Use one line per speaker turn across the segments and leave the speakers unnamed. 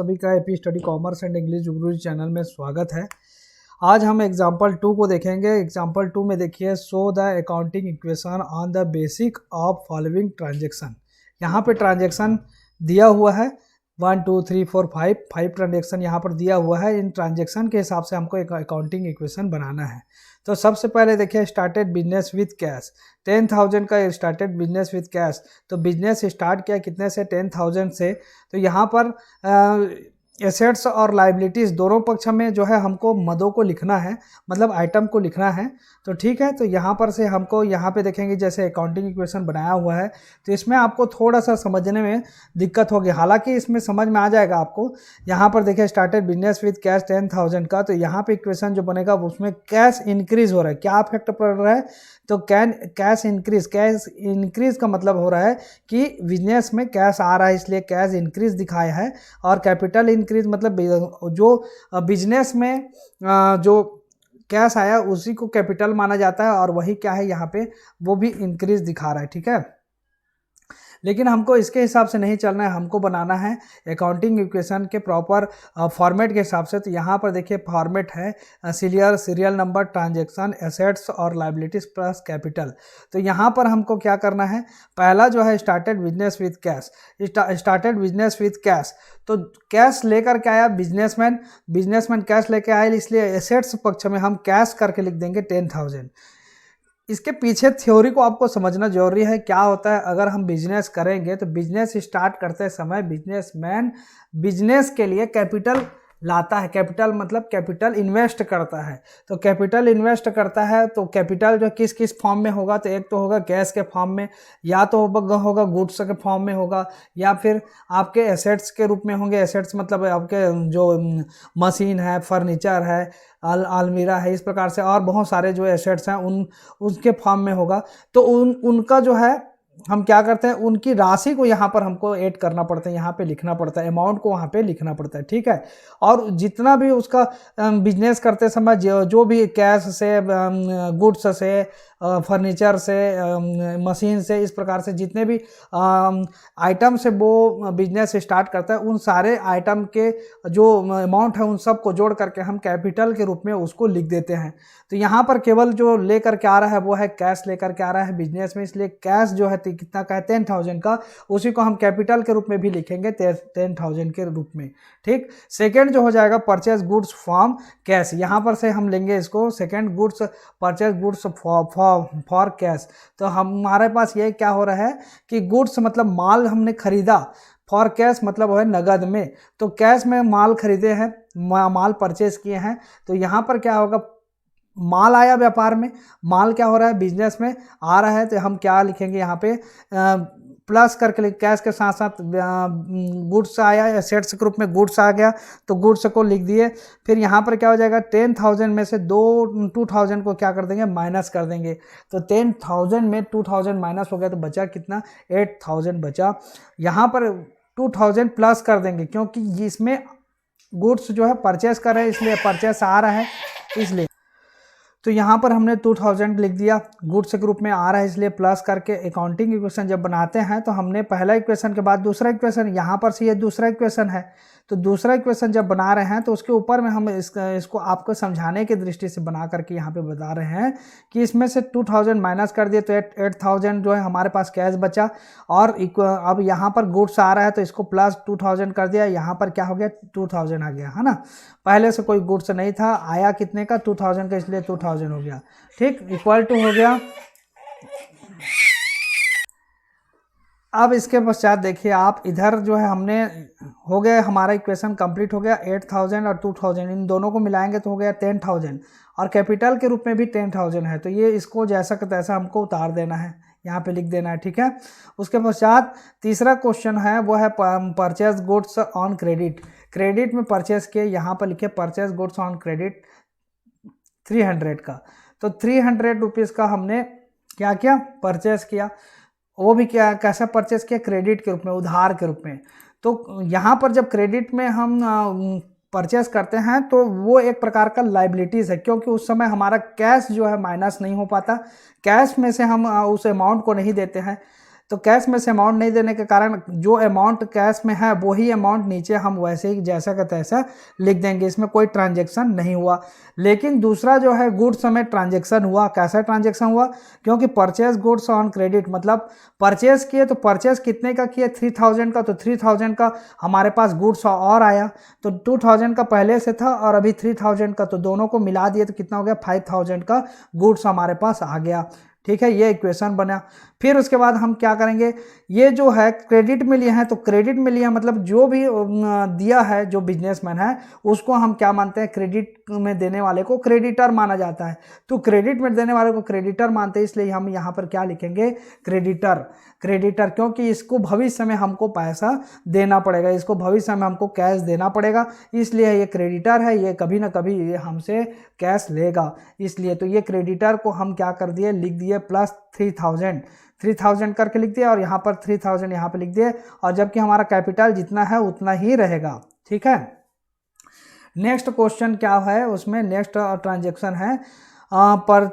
सभी का AP study commerce and English Guru channel में स्वागत है। आज हम एग्जांपल 2 को देखेंगे। एग्जांपल 2 में देखिए, so the accounting equation on the basic of following transaction. यहाँ पे ट्रांजैक्शन दिया हुआ है 1 2 3 4 5 ट्रांजैक्शन यहाँ पर दिया हुआ है। इन ट्रांजैक्शन के हिसाब से हमको एक अकाउंटिंग इक्वेशन बनाना है। तो सबसे पहले देखिए, स्टार्टेड बिजनेस विथ कैश 10,000 का स्टार्टेड बिजनेस विथ कैश। तो बिजनेस स्टार्ट किया कितने से? 10,000 से। तो यहाँ पर एसेट्स और लाइबिलिटीज़ दोनों पक्ष में जो है हमको मदों को लिखना है, मतलब आइटम को लिखना है। तो ठीक है, तो यहाँ पर से हमको यहाँ पे देखेंगे जैसे अकाउंटिंग इक्वेशन बनाया हुआ है, तो इसमें आपको थोड़ा सा समझने में दिक्कत होगी, हालांकि इसमें समझ में आ जाएगा आपको। यहाँ पर देखिए, स्टार्टेड बिजनेस विथ कैश 10,000 का, तो यहाँ पे इक्वेशन जो बनेगा उसमें कैश इंक्रीज हो रहा है। क्या इफेक्ट पड़ रहा है? तो कैश इंक्रीज का मतलब हो रहा है कि बिजनेस में कैश आ रहा है, इसलिए कैश इंक्रीज दिखाया है। और कैपिटल इंक्रीज मतलब जो बिजनेस में जो कैश आया उसी को कैपिटल माना जाता है, और वही क्या है यहाँ पे, वो भी इंक्रीज दिखा रहा है। ठीक है, लेकिन हमको इसके हिसाब से नहीं चलना है, हमको बनाना है अकाउंटिंग इक्वेशन के प्रॉपर फॉर्मेट के हिसाब से। तो यहाँ पर देखिए फॉर्मेट है सीरियल नंबर, ट्रांजैक्शन, एसेट्स और लाइबिलिटीज प्लस कैपिटल। तो यहाँ पर हमको क्या करना है, पहला जो है started business with cash. Started business with cash, तो कैश लेकर के आया बिजनेसमैन कैश लेके आया, इसलिए एसेट्स पक्ष में हम कैश करके लिख देंगे 10,000। इसके पीछे थ्योरी को आपको समझना जरूरी है। क्या होता है, अगर हम बिजनेस करेंगे तो बिजनेस स्टार्ट करते समय बिजनेसमैन बिजनेस के लिए कैपिटल लाता है। कैपिटल मतलब कैपिटल इन्वेस्ट करता है। तो कैपिटल इन्वेस्ट करता है तो कैपिटल जो किस किस फॉर्म में होगा, तो एक तो होगा कैश के फॉर्म में, या तो होगा गुड्स के फॉर्म में होगा, या फिर आपके एसेट्स के रूप में होंगे। एसेट्स मतलब आपके जो मशीन है, फर्नीचर है, अलमीरा है, इस प्रकार से और बहुत सारे जो एसेट्स हैं उनके फॉर्म में होगा। तो उनका जो है हम क्या करते हैं, उनकी राशि को यहाँ पर हमको ऐड करना पड़ता है, यहाँ पे लिखना पड़ता है, अमाउंट को वहाँ पे लिखना पड़ता है। ठीक है, और जितना भी उसका बिजनेस करते समय जो भी कैश से, गुड्स से, फर्नीचर से, मशीन से, इस प्रकार से जितने भी आइटम से वो बिजनेस स्टार्ट करता है, उन सारे आइटम के जो अमाउंट है उन सब को जोड़ करके हम कैपिटल के रूप में उसको लिख देते हैं। तो यहाँ पर केवल जो लेकर के आ रहा है वो है कैश लेकर के आ रहा है बिजनेस में, इसलिए कैश जो है कितना का है 10,000 का, उसी को हम कैपिटल के रूप में भी लिखेंगे 10,000 के रूप में। ठीक, सेकेंड जो हो जाएगा परचेज गुड्स फ्रॉम कैश। यहाँ पर से हम लेंगे इसको second goods, purchase goods for cash. तो हमारे पास ये क्या हो रहा है कि गुड्स मतलब माल हमने खरीदा, फॉर कैश मतलब है नगद में। तो कैश में माल खरीदे हैं, माल परचेज किए हैं, तो यहाँ पर क्या होगा, माल आया व्यापार में, माल क्या हो रहा है बिजनेस में आ रहा है, तो हम क्या लिखेंगे यहाँ पे प्लस करके, कैश के साथ साथ गुड्स आया, एसेट्स के रूप में गुड्स आ गया, तो गुड्स को लिख दिए। फिर यहाँ पर क्या हो जाएगा, 10,000 में से 2,000 को क्या कर देंगे, माइनस कर देंगे। तो 10,000 में 2,000 माइनस हो गया, तो बचा कितना, 8,000 बचा। यहाँ पर 2,000 प्लस कर देंगे, क्योंकि इसमें गुड्स जो है परचेस कर रहे हैं, इसलिए परचेस आ रहा है, इसलिए तो यहाँ पर हमने 2,000 लिख दिया, गुड्स के रूप में आ रहा है, इसलिए प्लस करके अकाउंटिंग इक्वेशन जब बनाते हैं तो हमने पहला इक्वेशन के बाद दूसरा इक्वेशन, यहाँ पर से ये दूसरा इक्वेशन है, तो दूसरा इक्वेशन जब बना रहे हैं तो उसके ऊपर में हम इसको आपको समझाने की दृष्टि से बना करके यहाँ पे बता रहे हैं कि इसमें से 2,000 माइनस कर दिए तो 8,000 जो है हमारे पास कैश बचा। और अब यहाँ पर गुड्स आ रहा है तो इसको प्लस 2,000 कर दिया, यहाँ पर क्या हो गया, 2,000 आ गया, है ना। पहले से कोई गुड्स नहीं था, आया कितने का, 2,000 का, इसलिए 2,000 हो गया। ठीक, इक्वल टू हो गया। अब इसके पश्चात देखिए आप, इधर जो है हमने हो गया, हमारा इक्वेशन कंप्लीट हो गया। 8,000 और 2,000 इन दोनों को मिलाएंगे तो हो गया 10,000, और कैपिटल के रूप में भी 10,000 है, तो ये इसको जैसा का तैसा हमको उतार देना है, यहाँ पे लिख देना है। ठीक है, उसके पश्चात तीसरा क्वेश्चन है वो है purchase goods on credit. Credit में परचेज किए, यहाँ पर लिखे परचेज गुड्स ऑन क्रेडिट 300 का, तो 300 रुपीज़ का हमने क्या किया, परचेज किया। वो भी क्या, कैसा परचेज किया, क्रेडिट के रूप में, उधार के रूप में। तो यहाँ पर जब क्रेडिट में हम परचेस करते हैं तो वो एक प्रकार का लाइबिलिटीज़ है, क्योंकि उस समय हमारा कैश जो है माइनस नहीं हो पाता, कैश में से हम उस अमाउंट को नहीं देते हैं। तो कैश में से अमाउंट नहीं देने के कारण जो अमाउंट कैश में है वही अमाउंट नीचे हम वैसे ही जैसा का तैसा लिख देंगे, इसमें कोई ट्रांजेक्शन नहीं हुआ। लेकिन दूसरा जो है गुड्स में ट्रांजेक्शन हुआ। कैसा ट्रांजेक्शन हुआ? क्योंकि परचेज गुड्स ऑन क्रेडिट, मतलब परचेज किए तो परचेज कितने का किए 3000 का, तो 3000 का हमारे पास गुड्स और आया, तो 2000 का पहले से था और अभी 3000 का, तो दोनों को मिला दिए तो कितना हो गया 5000 का गुड्स हमारे पास आ गया। ठीक है, ये इक्वेशन बना। फिर उसके बाद हम क्या करेंगे, ये जो है क्रेडिट में लिए हैं, तो क्रेडिट में लिए मतलब जो भी दिया है जो बिजनेसमैन है उसको हम क्या मानते हैं, क्रेडिट में देने वाले को क्रेडिटर माना जाता है। तो क्रेडिट में देने वाले को क्रेडिटर मानते हैं, इसलिए हम यहाँ पर क्या लिखेंगे, क्रेडिटर। क्रेडिटर क्योंकि इसको भविष्य में हमको पैसा देना पड़ेगा, इसको भविष्य में हमको कैश देना पड़ेगा, इसलिए ये क्रेडिटर है, ये कभी ना कभी ये हमसे कैश लेगा, इसलिए तो ये क्रेडिटर को हम क्या कर दिए, लिख दिए प्लस 3000 करके लिख दिया और यहाँ पर 3000 यहाँ पे लिख दिए, और जबकि हमारा कैपिटल जितना है उतना ही रहेगा। ठीक है, नेक्स्ट क्वेश्चन क्या है, उसमें नेक्स्ट ट्रांजेक्शन है पर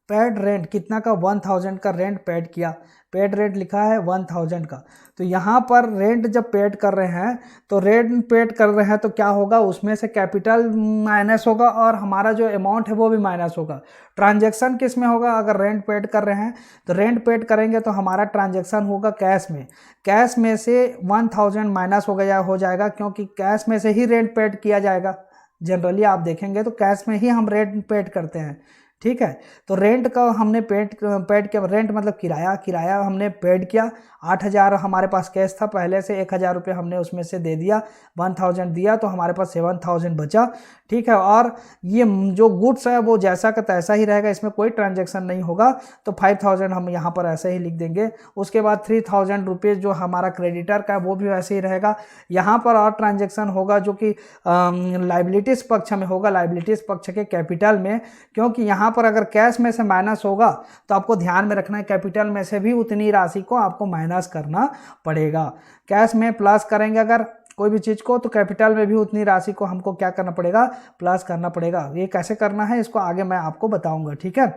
पेड रेंट कितना का, 1000 का रेंट पेड किया, पेड रेंट लिखा है 1000 का। तो यहाँ पर रेंट जब पेड कर रहे हैं, तो रेंट पेड कर रहे हैं तो क्या होगा, उसमें से कैपिटल माइनस होगा और हमारा जो अमाउंट है वो भी माइनस होगा। ट्रांजैक्शन किस में होगा, अगर रेंट पेड कर रहे हैं तो रेंट पेड करेंगे तो हमारा ट्रांजैक्शन होगा कैश में, कैश में से 1000 माइनस हो जाएगा क्योंकि कैश में से ही रेंट पेड किया जाएगा। जनरली आप देखेंगे तो कैश में ही हम रेंट पेड करते हैं। ठीक है, तो रेंट का हमने पेड किया, रेंट मतलब किराया हमने पेड किया। 8000 हमारे पास कैश था पहले से, 1000 रुपये हमने उसमें से दे दिया, 1000 दिया तो हमारे पास 7000 बचा। ठीक है, और ये जो गुड्स है वो जैसा का तैसा ही रहेगा, इसमें कोई ट्रांजैक्शन नहीं होगा, तो 5000 हम यहाँ पर ऐसे ही लिख देंगे। उसके बाद 3000 रुपये जो हमारा क्रेडिटर का है वो भी वैसे ही रहेगा। यहाँ पर और ट्रांजैक्शन होगा जो कि लाइबिलिटीज़ पक्ष में होगा, लाइबिलिटीज़ पक्ष के कैपिटल में, क्योंकि यहाँ पर अगर कैश में से माइनस होगा तो आपको ध्यान में रखना है कैपिटल में से भी उतनी राशि को आपको माइनस करना पड़ेगा। कैश में प्लस करेंगे अगर कोई भी चीज़ को, तो कैपिटल में भी उतनी राशि को हमको क्या करना पड़ेगा, प्लस करना पड़ेगा। ये कैसे करना है इसको आगे मैं आपको बताऊंगा। ठीक है,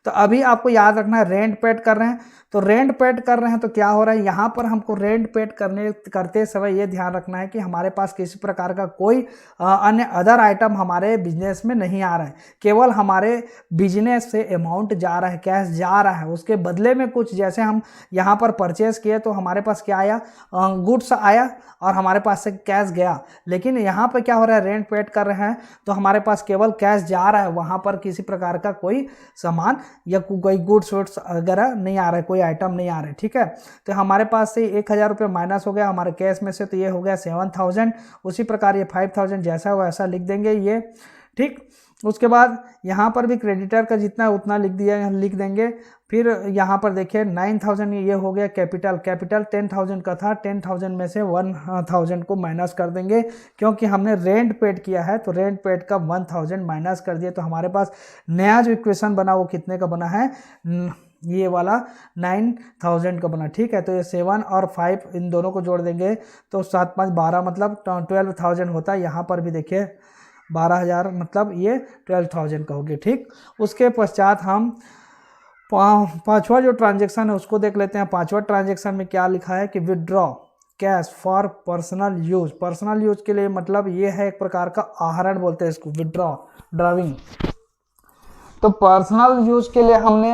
तो अभी आपको याद रखना है रेंट पेड कर रहे हैं, तो रेंट पेड कर रहे हैं तो क्या हो रहा है, यहाँ पर हमको रेंट पेड करते समय ये ध्यान रखना है कि हमारे पास किसी प्रकार का कोई अन्य अदर आइटम हमारे बिजनेस में नहीं आ रहा है, केवल हमारे बिजनेस से अमाउंट जा रहा है, कैश जा रहा है, उसके बदले में कुछ, जैसे हम यहाँ पर परचेज किए तो हमारे पास क्या आया, गुड्स आया और हमारे पास से कैश गया। लेकिन यहाँ पर क्या हो रहा है, रेंट पेड कर रहे हैं तो हमारे पास केवल कैश जा रहा है, वहाँ पर किसी प्रकार का कोई सामान या कोई गुड्स वुड्स वगैरह नहीं आ रहा है, कोई आइटम नहीं आ रहा है। ठीक है, तो हमारे पास से 1000 रुपये माइनस हो गया हमारे कैश में से, तो ये हो गया 7000। उसी प्रकार ये 5000 जैसा हो वैसा लिख देंगे ये। ठीक, उसके बाद यहाँ पर भी क्रेडिटर का जितना उतना लिख देंगे। फिर यहाँ पर देखिए 9000 ये हो गया कैपिटल 10,000 का था, 10,000 में से 1,000 को माइनस कर देंगे क्योंकि हमने रेंट पेड किया है, तो रेंट पेड का 1,000 माइनस कर दिया, तो हमारे पास नया जो इक्वेशन बना वो कितने का बना है, ये वाला 9000 का बना। ठीक है, तो ये 7 और 5 इन दोनों को जोड़ देंगे तो 7 5 12 मतलब 12,000 होता है। यहाँ पर भी देखिए 12,000 मतलब ये 12,000 का हो गया। ठीक, उसके पश्चात हम पांचवा जो ट्रांजैक्शन है उसको देख लेते हैं। पांचवा ट्रांजैक्शन में क्या लिखा है कि withdraw cash for personal use. Personal use के लिए मतलब ये है एक प्रकार का आहरण बोलते हैं इसको, विदड्रॉ ड्राविंग। तो पर्सनल यूज के लिए हमने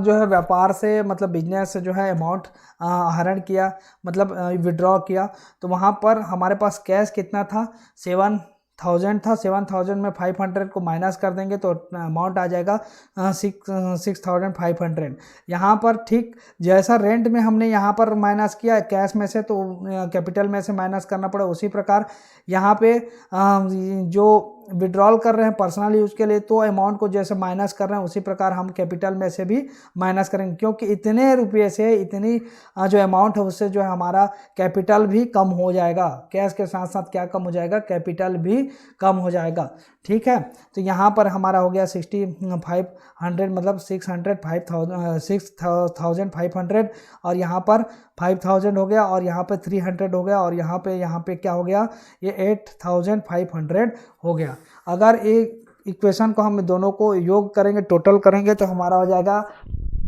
जो है व्यापार से मतलब बिजनेस से जो है अमाउंट आहरण किया, मतलब विड्रॉ किया, तो वहाँ पर हमारे पास कैश कितना था, 7,000 था। 7,000 में 500 को माइनस कर देंगे तो अमाउंट आ जाएगा 6,500 यहाँ पर। ठीक, जैसा रेंट में हमने यहाँ पर माइनस किया कैश में से तो कैपिटल में से माइनस करना पड़ा, उसी प्रकार यहाँ पे जो विड्रॉल कर रहे हैं पर्सनल यूज के लिए तो अमाउंट को जैसे माइनस कर रहे हैं उसी प्रकार हम कैपिटल में से भी माइनस करेंगे, क्योंकि इतने रुपये से इतनी जो अमाउंट है उससे जो है हमारा कैपिटल भी कम हो जाएगा, कैश के साथ साथ क्या कम हो जाएगा, कैपिटल भी कम हो जाएगा। ठीक है, तो यहाँ पर हमारा हो गया 6,500 मतलब 6,500 और यहाँ पर 5,000 हो गया और यहाँ पे 300 हो गया और यहाँ पे क्या हो गया, ये 8,500 हो गया। अगर एक इक्वेशन को हम दोनों को योग करेंगे, टोटल करेंगे तो हमारा हो जाएगा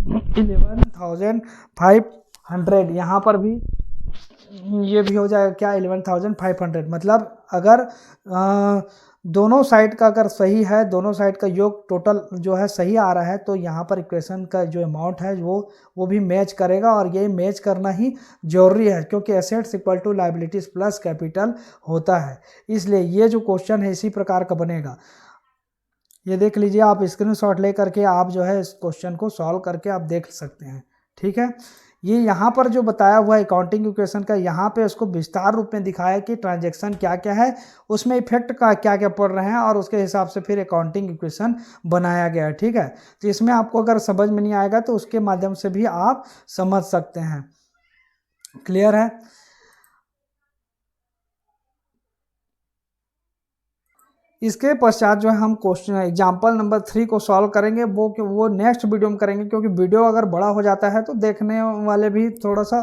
11,500, यहाँ पर भी ये भी हो जाएगा क्या 11,500, मतलब अगर दोनों साइड का अगर सही है, दोनों साइड का योग टोटल जो है सही आ रहा है, तो यहाँ पर इक्वेशन का जो अमाउंट है वो भी मैच करेगा, और ये मैच करना ही जरूरी है क्योंकि assets equal to liabilities plus capital होता है। इसलिए ये जो क्वेश्चन है इसी प्रकार का बनेगा। ये देख लीजिए, आप स्क्रीनशॉट ले करके आप जो है इस क्वेश्चन को सॉल्व करके आप देख सकते हैं। ठीक है, ये यहाँ पर जो बताया हुआ है अकाउंटिंग इक्वेशन का, यहाँ पे उसको विस्तार रूप में दिखाया कि ट्रांजैक्शन क्या क्या है, उसमें इफेक्ट का क्या क्या पड़ रहे हैं, और उसके हिसाब से फिर अकाउंटिंग इक्वेशन बनाया गया है। ठीक है, तो इसमें आपको अगर समझ में नहीं आएगा तो उसके माध्यम से भी आप समझ सकते हैं। क्लियर है? इसके पश्चात जो है हम क्वेश्चन एग्जाम्पल नंबर 3 को सॉल्व करेंगे, वो नेक्स्ट वीडियो में करेंगे, क्योंकि वीडियो अगर बड़ा हो जाता है तो देखने वाले भी थोड़ा सा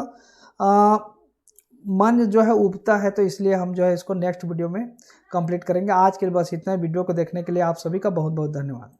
मन जो है उबता है, तो इसलिए हम जो है इसको नेक्स्ट वीडियो में कंप्लीट करेंगे। आज के लिए बस इतना ही। वीडियो को देखने के लिए आप सभी का बहुत बहुत धन्यवाद।